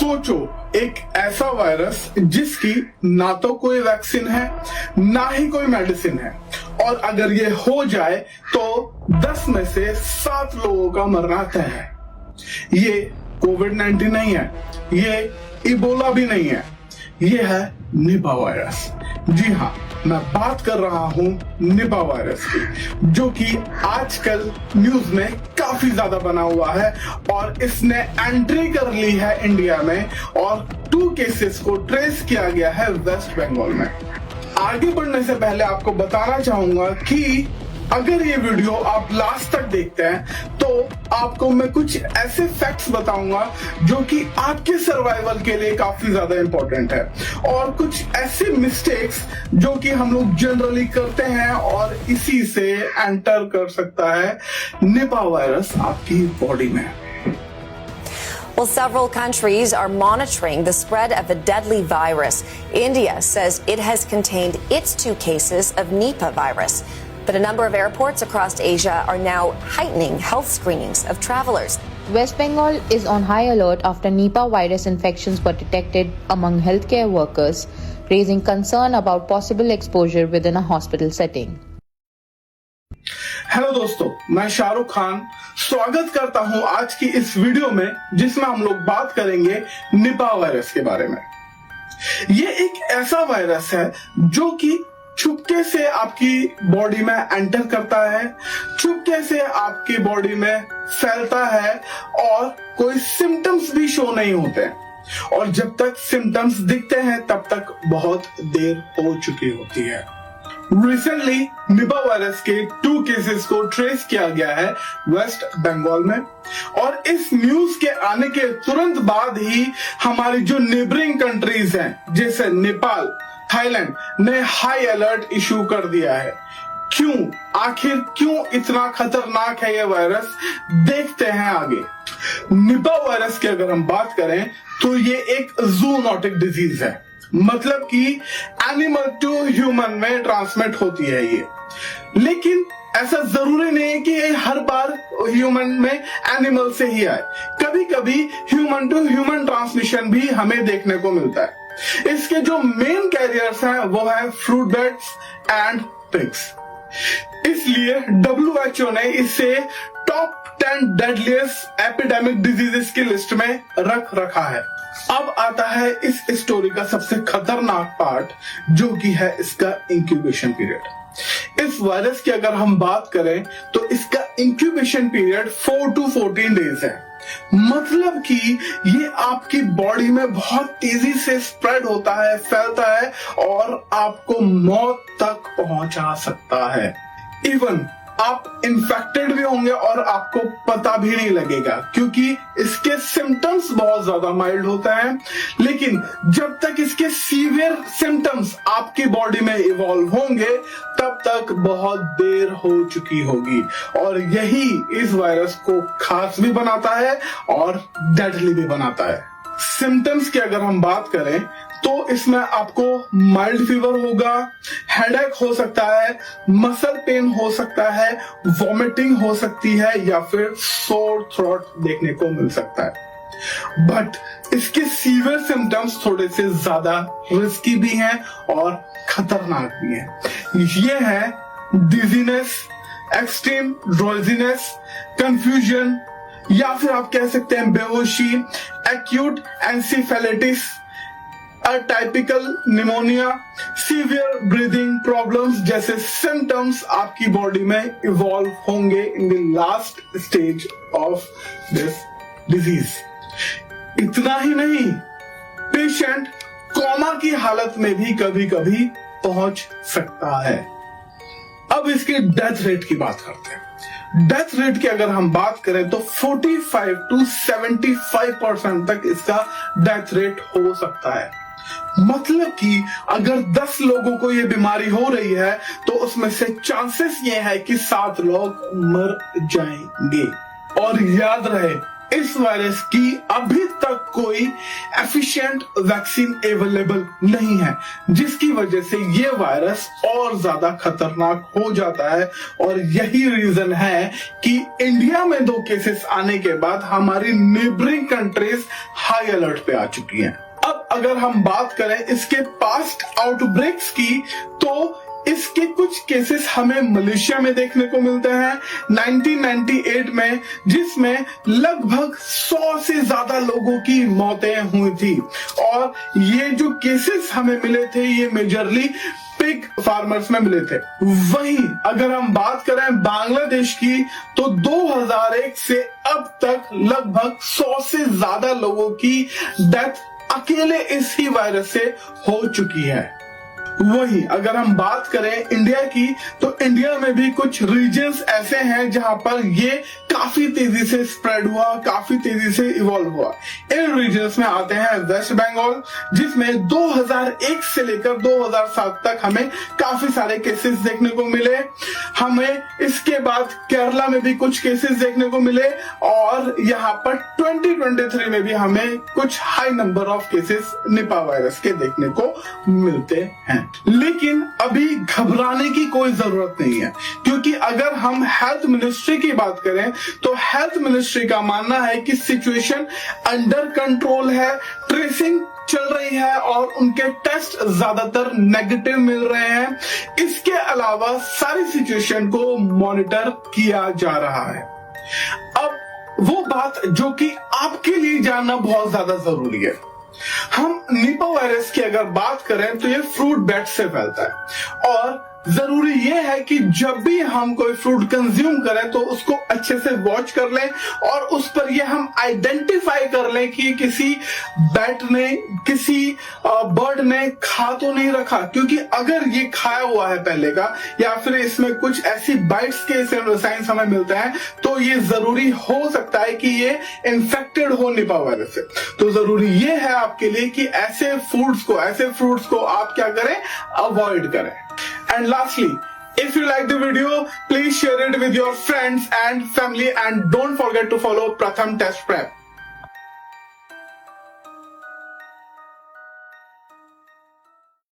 सोचो, एक ऐसा वायरस जिसकी ना तो कोई वैक्सीन है ना ही कोई मेडिसिन है, और अगर ये हो जाए तो 10 में से 7 लोगों का मरना तय है। ये कोविड-19 नहीं है, ये इबोला भी नहीं है, ये है निपा वायरस। जी हाँ, मैं बात कर रहा हूं निपा वायरस की, जो कि आजकल न्यूज में काफी ज्यादा बना हुआ है और इसने एंट्री कर ली है इंडिया में और 2 केसेस को ट्रेस किया गया है वेस्ट बंगाल में। आगे बढ़ने से पहले आपको बताना चाहूंगा कि अगर ये वीडियो आप लास्ट तक देखते हैं तो आपको मैं कुछ ऐसे फैक्ट्स बताऊंगा जो कि आपके सर्वाइवल के लिए काफी ज्यादा इंपॉर्टेंट है, और कुछ ऐसे मिस्टेक्स जो कि हम लोग जनरली करते हैं और इसी से एंटर कर सकता है निपा वायरस आपकी बॉडी में। Well, several countries are monitoring the spread of the deadly virus. India says it has contained its 2 cases of Nipah virus. But a number of airports across Asia are now heightening health screenings of travelers. West Bengal is on high alert after Nipah virus infections were detected among healthcare workers, raising concern about possible exposure within a hospital setting. Hello दोस्तों, मैं शाहरुख खान स्वागत करता हूं आज की इस video में, जिसमें हम लोग बात करेंगे निपा वायरस के बारे में। ये एक ऐसा वायरस है जो कि चुपके से आपकी बॉडी में एंटर करता है, चुपके से आपकी बॉडी में फैलता है और कोई सिम्टम्स भी शो नहीं होते हैं, और जब तक सिम्टम्स दिखते हैं तब तक बहुत देर हो चुकी होती है। रिसेंटली निपा वायरस के 2 केसेस को ट्रेस किया गया है वेस्ट बंगाल में, और इस न्यूज के आने के तुरंत बाद ही हमारी जो नेबरिंग कंट्रीज हैं जैसे नेपाल, थाईलैंड ने हाई अलर्ट इशू कर दिया है। आखिर क्यों इतना खतरनाक है ये वायरस, देखते हैं आगे। निपा वायरस की अगर हम बात करें तो ये एक जूनोटिक डिजीज है, मतलब कि एनिमल टू ह्यूमन में ट्रांसमिट होती है ये। लेकिन ऐसा जरूरी नहीं है कि ये हर बार ह्यूमन में एनिमल से ही आए, कभी कभी ह्यूमन टू ह्यूमन ट्रांसमिशन भी हमें देखने को मिलता है। इसके जो मेन कैरियर्स हैं वो है फ्रूट बैट्स एंड पिग्स। इसलिए WHO ने इसे टॉप 10 डेडलीस्ट एपिडेमिक डिजीजेस की लिस्ट में रख रखा है। अब आता है इस स्टोरी का सबसे खतरनाक पार्ट, जो कि है इसका इंक्यूबेशन पीरियड। इस वायरस की अगर हम बात करें तो इसका इंक्यूबेशन पीरियड 4 to 14 डेज है, मतलब कि ये आपकी बॉडी में बहुत तेजी से स्प्रेड होता है, फैलता है और आपको मौत तक पहुंचा सकता है। इवन आप इन्फेक्टेड भी होंगे और आपको पता भी नहीं लगेगा, क्योंकि इसके सिम्टम्स बहुत ज्यादा माइल्ड होते हैं, लेकिन जब तक इसके सीवियर सिम्टम्स आपकी बॉडी में इवॉल्व होंगे तब तक बहुत देर हो चुकी होगी, और यही इस वायरस को खास भी बनाता है और डेडली भी बनाता है। सिम्टम्स की अगर हम बात करें तो इसमें आपको माइल्ड फीवर होगा, हेडेक हो सकता है, मसल पेन हो सकता है, वॉमिटिंग हो सकती है या फिर सोर थ्रोट देखने को मिल सकता है। बट इसके सीवियर सिम्टम्स थोड़े से ज्यादा रिस्की भी हैं और खतरनाक भी हैं। ये है डिजीनेस, एक्सट्रीम ड्रोजीनेस, कंफ्यूजन, या फिर आप कह सकते हैं बेहोशी, acute encephalitis, atypical pneumonia, severe breathing problems जैसे सिम्टम्स आपकी बॉडी में इवॉल्व होंगे in the last stage of this disease. इतना ही नहीं, पेशेंट कोमा की हालत में भी कभी कभी पहुंच सकता है। अब इसके डेथ रेट की बात करते हैं। डेथ रेट की अगर हम बात करें तो 45 to 75% तक इसका डेथ रेट हो सकता है, मतलब कि अगर 10 लोगों को ये बीमारी हो रही है तो उसमें से चांसेस ये है कि 7 लोग मर जाएंगे। और याद रहे, इस वायरस की अभी तक कोई एफिशिएंट वैक्सीन अवेलेबल नहीं है, जिसकी वजह से ये वायरस और ज्यादा खतरनाक हो जाता है। और यही रीजन है कि इंडिया में 2 केसेस आने के बाद हमारी नेबरिंग कंट्रीज हाई अलर्ट पे आ चुकी हैं। अब अगर हम बात करें इसके पास्ट आउटब्रेक्स की, तो इसके कुछ केसेस हमें मलेशिया में देखने को मिलते हैं 1998 में, जिसमें लगभग 100 से ज्यादा लोगों की मौतें हुई थी। और ये जो केसेस हमें मिले थे ये मेजरली पिग फार्मर्स में मिले थे। वहीं अगर हम बात करें बांग्लादेश की, तो 2001 से अब तक लगभग 100 से ज्यादा लोगों की डेथ अकेले इस ही वायरस से हो चुकी है। वहीं अगर हम बात करें इंडिया की, तो इंडिया में भी कुछ रीजन्स ऐसे हैं जहां पर ये काफी तेजी से स्प्रेड हुआ, काफी तेजी से इवॉल्व हुआ। इन रीजन्स में आते हैं वेस्ट बंगाल, जिसमें 2001 से लेकर 2007 तक हमें काफी सारे केसेस देखने को मिले। हमें इसके बाद केरला में भी कुछ केसेस देखने को मिले, और यहाँ पर 2023 में भी हमें कुछ high number of cases Nipah virus के देखने को मिलते हैं। लेकिन अभी घबराने की कोई जरूरत नहीं है, क्योंकि अगर हम हेल्थ मिनिस्ट्री की बात करें तो हेल्थ मिनिस्ट्री का मानना है कि सिचुएशन अंडर कंट्रोल है, ट्रेसिंग चल रही है और उनके टेस्ट ज्यादातर नेगेटिव मिल रहे हैं। इसके अलावा सारी सिचुएशन को मॉनिटर किया जा रहा है। अब वो बात जो कि आपके लिए जानना बहुत ज्यादा जरूरी है, हम निपा वायरस की अगर बात करें तो ये फ्रूट बैट से फैलता है। और जरूरी ये है कि जब भी हम कोई फ्रूट कंज्यूम करें तो उसको अच्छे से वॉच कर लें, और उस पर ये हम आइडेंटिफाई कर लें कि किसी बैट ने, किसी बर्ड ने खा तो नहीं रखा। क्योंकि अगर ये खाया हुआ है पहले का, या फिर इसमें कुछ ऐसी बाइट्स के साइंस हमें मिलते हैं, तो ये जरूरी हो सकता है कि ये इन्फेक्टेड हो निपा वायरस से। तो जरूरी ये है आपके लिए कि ऐसे फ्रूट्स को आप क्या करें, अवॉइड करें। And lastly, if you like the video, please share it with your friends and family, and don't forget to follow Pratham Test Prep.